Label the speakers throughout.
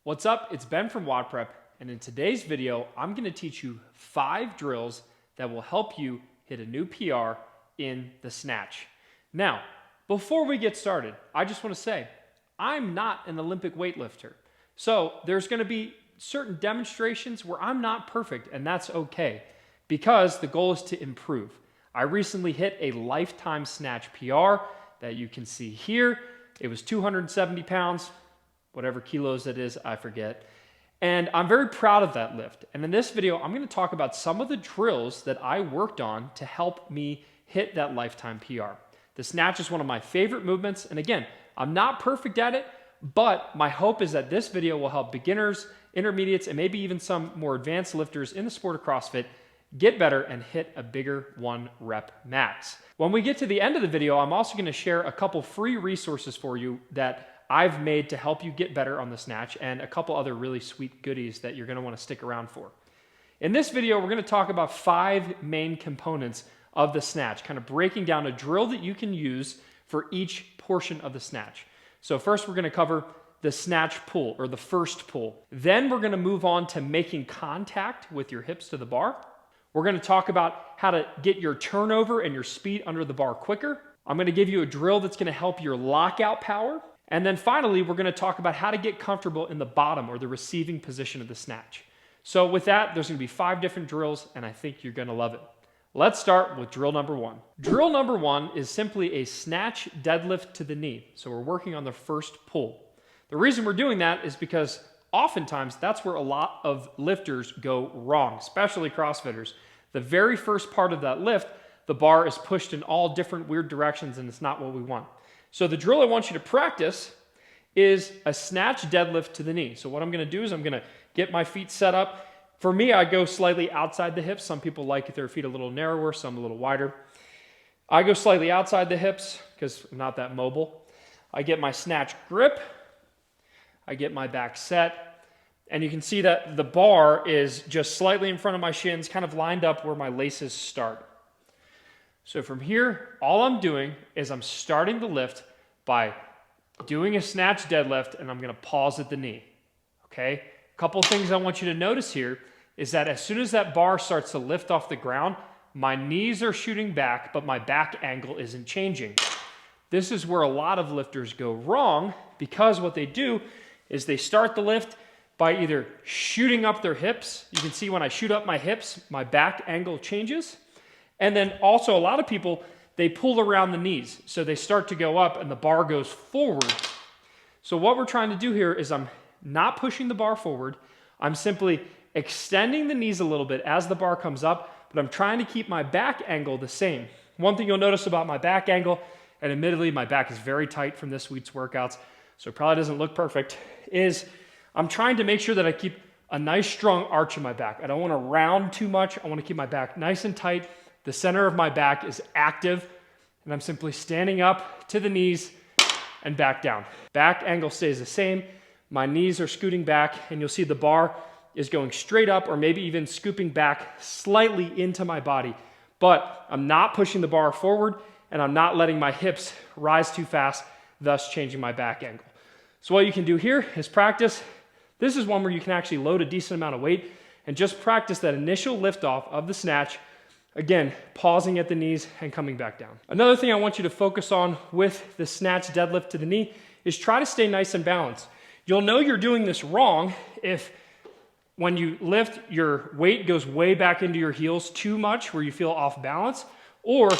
Speaker 1: What's up? It's Ben from WODprep, and in today's video, I'm going to teach you 5 drills that will help you hit a new PR in the snatch. Now, before we get started, I just want to say, I'm not an Olympic weightlifter. So there's going to be certain demonstrations where I'm not perfect, and that's okay, because the goal is to improve. I recently hit a lifetime snatch PR that you can see here. It was 270 pounds. Whatever kilos it is, I forget. And I'm very proud of that lift. And in this video, I'm going to talk about some of the drills that I worked on to help me hit that lifetime PR. The snatch is one of my favorite movements. And again, I'm not perfect at it, but my hope is that this video will help beginners, intermediates, and maybe even some more advanced lifters in the sport of CrossFit get better and hit a bigger 1 rep max. When we get to the end of the video, I'm also going to share a couple free resources for you that I've made to help you get better on the snatch, and a couple other really sweet goodies that you're going to want to stick around for. In this video, we're going to talk about 5 main components of the snatch, kind of breaking down a drill that you can use for each portion of the snatch. So first, we're going to cover the snatch pull, or the first pull. Then we're going to move on to making contact with your hips to the bar. We're going to talk about how to get your turnover and your speed under the bar quicker. I'm going to give you a drill that's going to help your lockout power. And then finally, we're going to talk about how to get comfortable in the bottom or the receiving position of the snatch. So with that, there's going to be 5 different drills, and I think you're going to love it. Let's start with drill number 1. Drill number 1 is simply a snatch deadlift to the knee. So we're working on the first pull. The reason we're doing that is because oftentimes that's where a lot of lifters go wrong, especially CrossFitters. The very first part of that lift, the bar is pushed in all different weird directions, and it's not what we want. So the drill I want you to practice is a snatch deadlift to the knee. So what I'm going to do is I'm going to get my feet set up. For me, I go slightly outside the hips. Some people like their feet a little narrower, some a little wider. I go slightly outside the hips because I'm not that mobile. I get my snatch grip. I get my back set. And you can see that the bar is just slightly in front of my shins, kind of lined up where my laces start. So from here, all I'm doing is I'm starting the lift by doing a snatch deadlift, and I'm going to pause at the knee. Okay? A couple things I want you to notice here is that as soon as that bar starts to lift off the ground, my knees are shooting back, but my back angle isn't changing. This is where a lot of lifters go wrong, because what they do is they start the lift by either shooting up their hips. You can see when I shoot up my hips, my back angle changes. And then also a lot of people, they pull around the knees. So they start to go up and the bar goes forward. So what we're trying to do here is I'm not pushing the bar forward. I'm simply extending the knees a little bit as the bar comes up, but I'm trying to keep my back angle the same. One thing you'll notice about my back angle, and admittedly my back is very tight from this week's workouts, so it probably doesn't look perfect, is I'm trying to make sure that I keep a nice strong arch in my back. I don't want to round too much. I want to keep my back nice and tight. The center of my back is active, and I'm simply standing up to the knees and back down. Back angle stays the same. My knees are scooting back, and you'll see the bar is going straight up or maybe even scooping back slightly into my body. But I'm not pushing the bar forward, and I'm not letting my hips rise too fast, thus changing my back angle. So what you can do here is practice. This is one where you can actually load a decent amount of weight and just practice that initial liftoff of the snatch. Again, pausing at the knees and coming back down. Another thing I want you to focus on with the snatch deadlift to the knee is try to stay nice and balanced. You'll know you're doing this wrong if when you lift, your weight goes way back into your heels too much where you feel off balance, or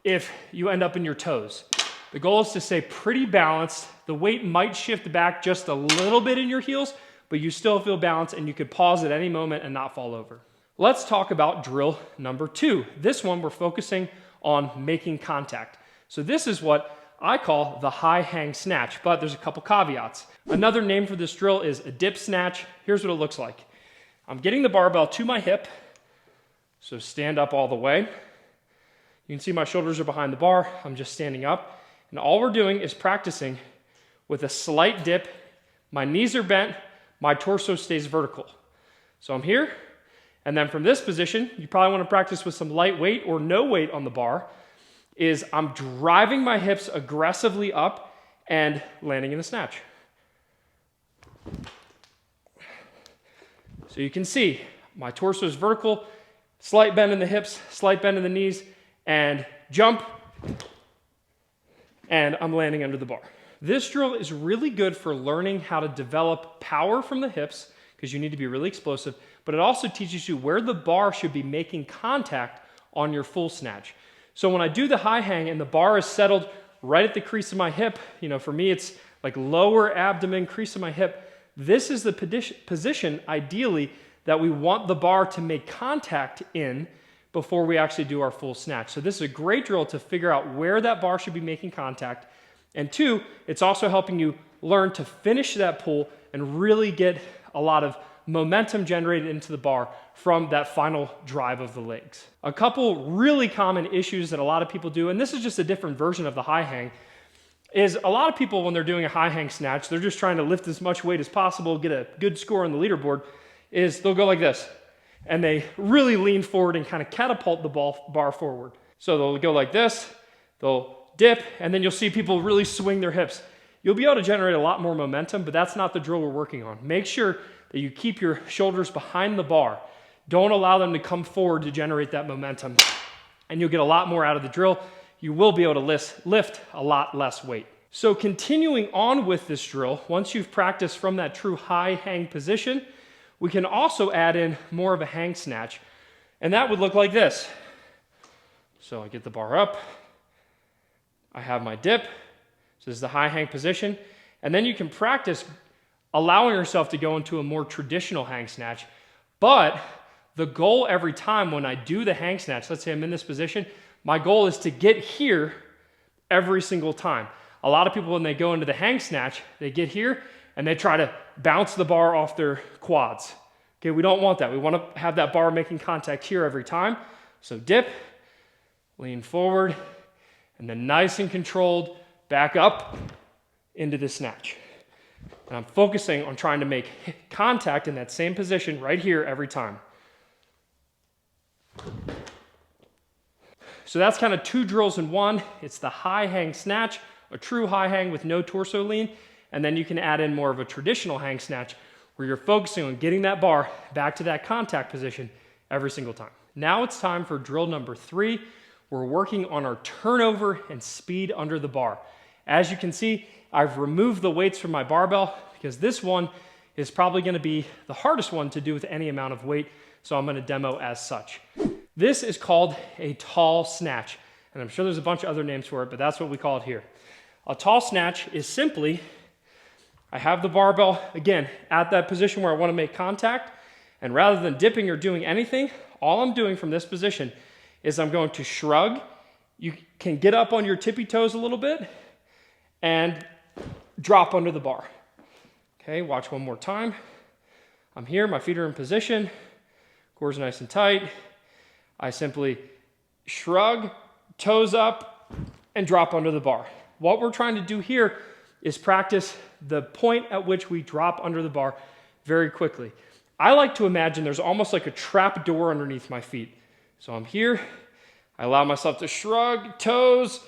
Speaker 1: if you end up in your toes. The goal is to stay pretty balanced. The weight might shift back just a little bit in your heels, but you still feel balanced, and you could pause at any moment and not fall over. Let's talk about drill number 2. This one, we're focusing on making contact. So this is what I call the high hang snatch, but there's a couple caveats. Another name for this drill is a dip snatch. Here's what it looks like. I'm getting the barbell to my hip, so stand up all the way. You can see my shoulders are behind the bar. I'm just standing up, and all we're doing is practicing with a slight dip. My knees are bent, my torso stays vertical. So I'm here. And then from this position, you probably want to practice with some light weight or no weight on the bar, is I'm driving my hips aggressively up and landing in a snatch. So you can see my torso is vertical, slight bend in the hips, slight bend in the knees, and jump, and I'm landing under the bar. This drill is really good for learning how to develop power from the hips, because you need to be really explosive, but it also teaches you where the bar should be making contact on your full snatch. So when I do the high hang and the bar is settled right at the crease of my hip, you know, for me it's like lower abdomen, crease of my hip, this is the position ideally that we want the bar to make contact in before we actually do our full snatch. So this is a great drill to figure out where that bar should be making contact. And two, it's also helping you learn to finish that pull and really get a lot of momentum generated into the bar from that final drive of the legs. A couple really common issues that a lot of people do, and this is just a different version of the high hang, is a lot of people when they're doing a high hang snatch, they're just trying to lift as much weight as possible, get a good score on the leaderboard, is they'll go like this, and they really lean forward and kind of catapult the bar forward. So they'll go like this, they'll dip, and then you'll see people really swing their hips. You'll be able to generate a lot more momentum, but that's not the drill we're working on. Make sure that you keep your shoulders behind the bar. Don't allow them to come forward to generate that momentum, and you'll get a lot more out of the drill. You will be able to lift a lot less weight. So continuing on with this drill, once you've practiced from that true high hang position, we can also add in more of a hang snatch, and that would look like this. So I get the bar up, I have my dip, so this is the high hang position, and then you can practice allowing yourself to go into a more traditional hang snatch. But the goal every time when I do the hang snatch, let's say I'm in this position, my goal is to get here every single time. A lot of people, when they go into the hang snatch, they get here and they try to bounce the bar off their quads. Okay, we don't want that. We want to have that bar making contact here every time. So dip, lean forward, and then nice and controlled, back up into the snatch. And I'm focusing on trying to make contact in that same position right here every time. So that's kind of two drills in one. It's the high hang snatch, a true high hang with no torso lean, and then you can add in more of a traditional hang snatch where you're focusing on getting that bar back to that contact position every single time. Now it's time for drill number 3. We're working on our turnover and speed under the bar. As you can see, I've removed the weights from my barbell because this one is probably going to be the hardest one to do with any amount of weight, so I'm going to demo as such. This is called a tall snatch, and I'm sure there's a bunch of other names for it, but that's what we call it here. A tall snatch is simply, I have the barbell, again, at that position where I want to make contact, and rather than dipping or doing anything, all I'm doing from this position is I'm going to shrug. You can get up on your tippy toes a little bit and drop under the bar. Okay, watch one more time. I'm here, my feet are in position, core's nice and tight. I simply shrug, toes up, and drop under the bar. What we're trying to do here is practice the point at which we drop under the bar very quickly. I like to imagine there's almost like a trap door underneath my feet. So I'm here, I allow myself to shrug, toes,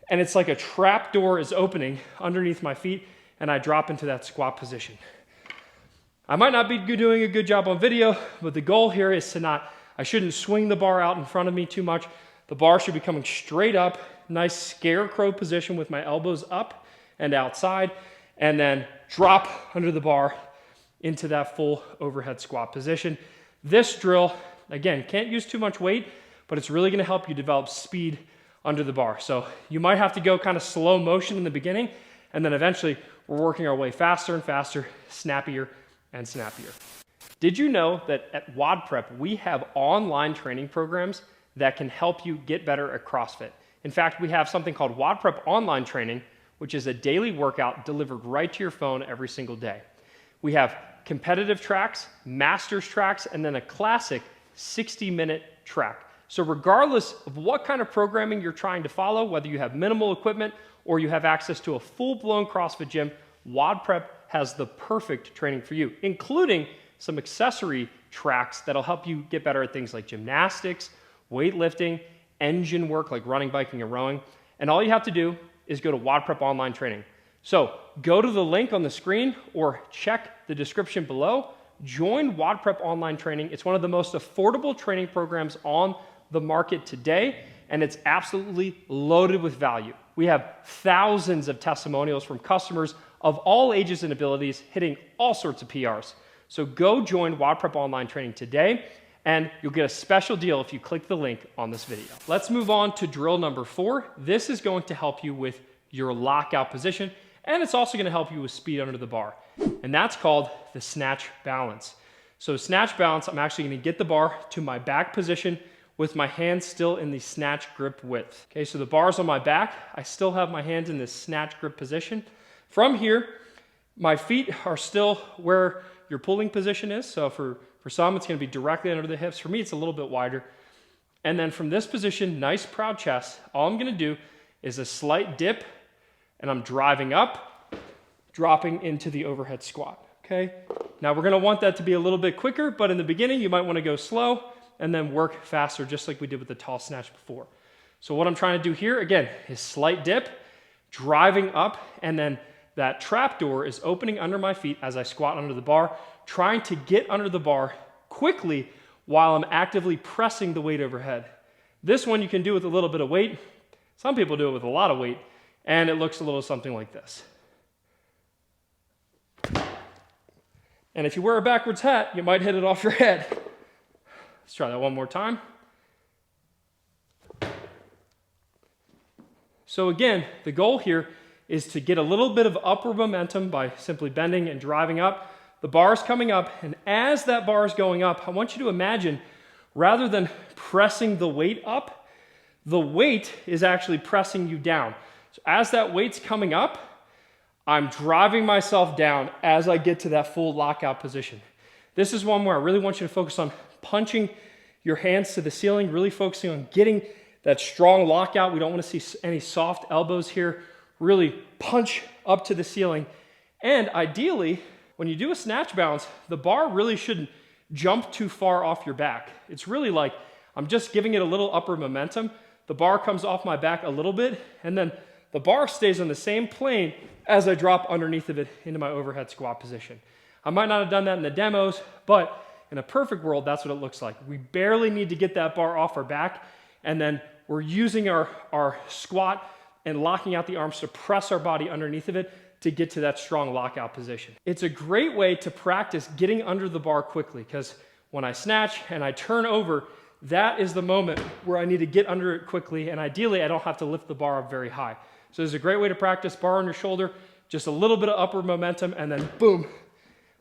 Speaker 1: and it's like a trap door is opening underneath my feet, and I drop into that squat position. I might not be doing a good job on video, but the goal here is to I shouldn't swing the bar out in front of me too much. The bar should be coming straight up, nice scarecrow position with my elbows up and outside, and then drop under the bar into that full overhead squat position. This drill, again, can't use too much weight, but it's really gonna help you develop speed under the bar. So you might have to go kind of slow motion in the beginning, and then eventually we're working our way faster and faster, snappier and snappier. Did you know that at WODprep, we have online training programs that can help you get better at CrossFit? In fact, we have something called WODprep Online Training, which is a daily workout delivered right to your phone every single day. We have competitive tracks, masters tracks, and then a classic 60-minute track. So regardless of what kind of programming you're trying to follow, whether you have minimal equipment or you have access to a full-blown CrossFit gym, WODprep has the perfect training for you, including some accessory tracks that'll help you get better at things like gymnastics, weightlifting, engine work like running, biking, and rowing. And all you have to do is go to WODprep Online Training. So go to the link on the screen or check the description below join WODprep online training. It's one of the most affordable training programs on the market today, and it's absolutely loaded with value. We have thousands of testimonials from customers of all ages and abilities hitting all sorts of PRs. So go join WODprep online training today, and you'll get a special deal if you click the link on this video. Let's move on to drill number 4. This is going to help you with your lockout position, and it's also gonna help you with speed under the bar. And that's called the snatch balance. So snatch balance, I'm actually gonna get the bar to my back position with my hands still in the snatch grip width. Okay, so the bar's on my back. I still have my hands in this snatch grip position. From here, my feet are still where your pulling position is. So for some, it's gonna be directly under the hips. For me, it's a little bit wider. And then from this position, nice proud chest, all I'm gonna do is a slight dip, and I'm driving up, dropping into the overhead squat, okay? Now we're gonna want that to be a little bit quicker, but in the beginning, you might wanna go slow and then work faster, just like we did with the tall snatch before. So what I'm trying to do here, again, is slight dip, driving up, and then that trap door is opening under my feet as I squat under the bar, trying to get under the bar quickly while I'm actively pressing the weight overhead. This one you can do with a little bit of weight. Some people do it with a lot of weight, and it looks a little something like this. And if you wear a backwards hat, you might hit it off your head. Let's try that one more time. So again, the goal here is to get a little bit of upward momentum by simply bending and driving up. The bar is coming up, and as that bar is going up, I want you to imagine, rather than pressing the weight up, the weight is actually pressing you down. So as that weight's coming up, I'm driving myself down as I get to that full lockout position. This is one where I really want you to focus on punching your hands to the ceiling, really focusing on getting that strong lockout. We don't want to see any soft elbows here. Really punch up to the ceiling. And ideally, when you do a snatch balance, the bar really shouldn't jump too far off your back. It's really like I'm just giving it a little upward momentum. The bar comes off my back a little bit, and then the bar stays on the same plane as I drop underneath of it into my overhead squat position. I might not have done that in the demos, but in a perfect world, that's what it looks like. We barely need to get that bar off our back, and then we're using our squat and locking out the arms to press our body underneath of it to get to that strong lockout position. It's a great way to practice getting under the bar quickly, because when I snatch and I turn over, that is the moment where I need to get under it quickly, and ideally I don't have to lift the bar up very high. So it's a great way to practice. Bar on your shoulder, just a little bit of upward momentum, and then boom,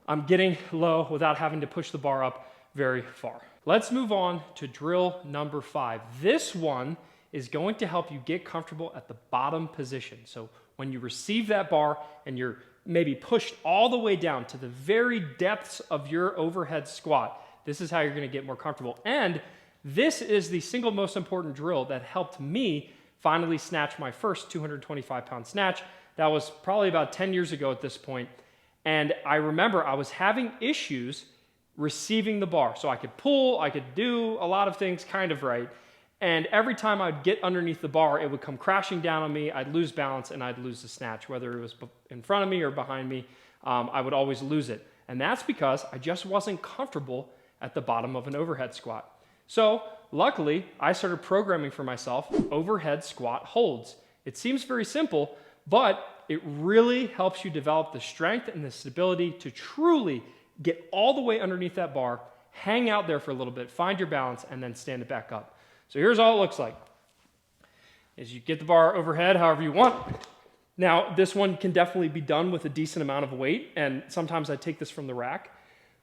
Speaker 1: I'm getting low without having to push the bar up very far. Let's move on to drill number 5. This one is going to help you get comfortable at the bottom position. So when you receive that bar and you're maybe pushed all the way down to the very depths of your overhead squat, this is how you're gonna get more comfortable. And this is the single most important drill that helped me finally snatch my first 225-pound snatch. That was probably about 10 years ago at this point. And I remember I was having issues receiving the bar. So I could pull, I could do a lot of things kind of right. And every time I'd get underneath the bar, it would come crashing down on me. I'd lose balance and I'd lose the snatch. Whether it was in front of me or behind me, I would always lose it. And that's because I just wasn't comfortable at the bottom of an overhead squat. So luckily, I started programming for myself overhead squat holds. It seems very simple, but it really helps you develop the strength and the stability to truly get all the way underneath that bar, hang out there for a little bit, find your balance, and then stand it back up. So here's all it looks like. Is you get the bar overhead however you want. Now, this one can definitely be done with a decent amount of weight, and sometimes I take this from the rack.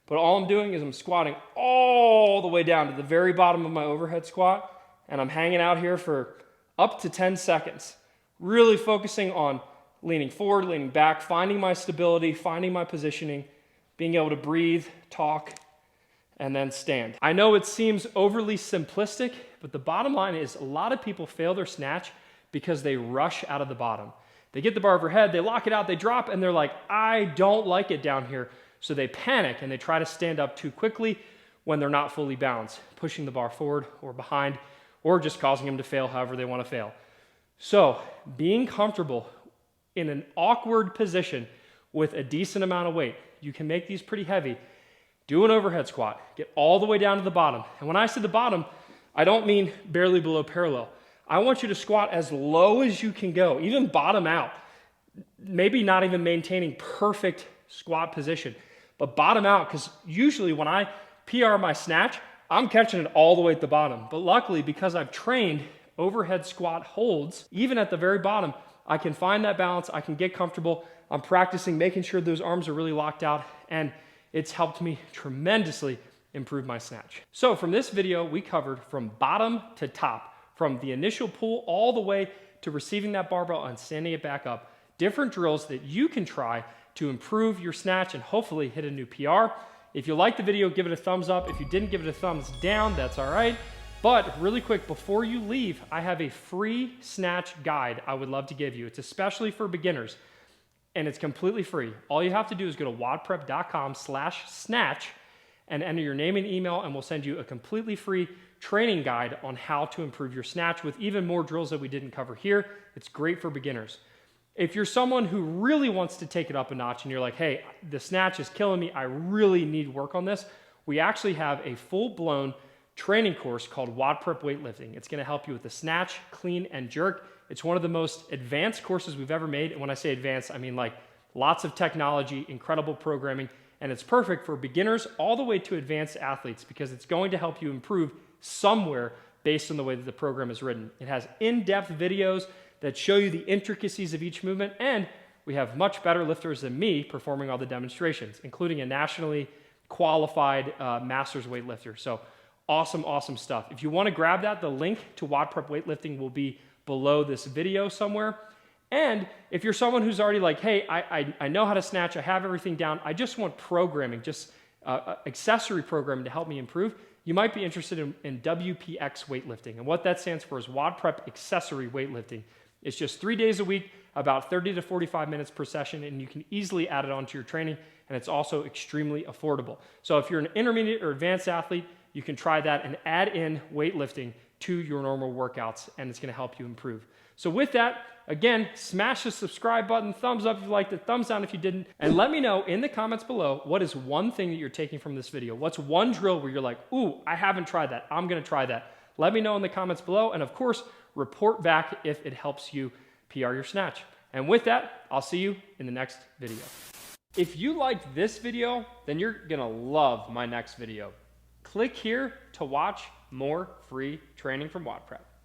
Speaker 1: But all I'm doing is I'm squatting all the way down to the very bottom of my overhead squat, and I'm hanging out here for up to 10 seconds, really focusing on leaning forward, leaning back, finding my stability, finding my positioning, being able to breathe, talk, and then stand. I know it seems overly simplistic, but the bottom line is a lot of people fail their snatch because they rush out of the bottom. They get the bar overhead, they lock it out, they drop, and they're like, I don't like it down here. So they panic and they try to stand up too quickly when they're not fully balanced, pushing the bar forward or behind, or just causing them to fail however they want to fail. So being comfortable in an awkward position with a decent amount of weight, you can make these pretty heavy, do an overhead squat, get all the way down to the bottom. And when I say the bottom, I don't mean barely below parallel. I want you to squat as low as you can go, even bottom out. Maybe not even maintaining perfect squat position, but bottom out, because usually when I PR my snatch, I'm catching it all the way at the bottom. But luckily, because I've trained overhead squat holds, even at the very bottom, I can find that balance, I can get comfortable. I'm practicing making sure those arms are really locked out, and it's helped me tremendously improve my snatch. So from this video, we covered from bottom to top, from the initial pull all the way to receiving that barbell and standing it back up, different drills that you can try to improve your snatch and hopefully hit a new PR. If you liked the video, give it a thumbs up. If you didn't, give it a thumbs down, that's all right. But really quick, before you leave, I have a free snatch guide I would love to give you. It's especially for beginners, and it's completely free. All you have to do is go to WODprep.com/snatch and enter your name and email, and we'll send you a completely free training guide on how to improve your snatch with even more drills that we didn't cover here. It's great for beginners. If you're someone who really wants to take it up a notch and you're like, hey, the snatch is killing me, I really need work on this, we actually have a full-blown training course called WODprep Weightlifting. It's gonna help you with the snatch, clean, and jerk. It's one of the most advanced courses we've ever made. And when I say advanced, I mean like lots of technology, incredible programming, and it's perfect for beginners all the way to advanced athletes because it's going to help you improve somewhere based on the way that the program is written. It has in-depth videos that show you the intricacies of each movement, and we have much better lifters than me performing all the demonstrations, including a nationally qualified master's weightlifter. So awesome, awesome stuff. If you want to grab that, the link to WODprep Weightlifting will be below this video somewhere. And if you're someone who's already like, hey, I know how to snatch, I have everything down, I just want programming, just accessory programming to help me improve, you might be interested in WPx Weightlifting. And what that stands for is WODprep Accessory Weightlifting. It's just 3 days a week, about 30 to 45 minutes per session, and you can easily add it onto your training, and it's also extremely affordable. So if you're an intermediate or advanced athlete, you can try that and add in weightlifting to your normal workouts, and it's gonna help you improve. So with that, again, smash the subscribe button, thumbs up if you liked it, thumbs down if you didn't, and let me know in the comments below, what is one thing that you're taking from this video? What's one drill where you're like, ooh, I haven't tried that, I'm gonna try that. Let me know in the comments below, and of course, report back if it helps you PR your snatch. And with that, I'll see you in the next video. If you liked this video, then you're gonna love my next video. Click here to watch more free training from WODprep.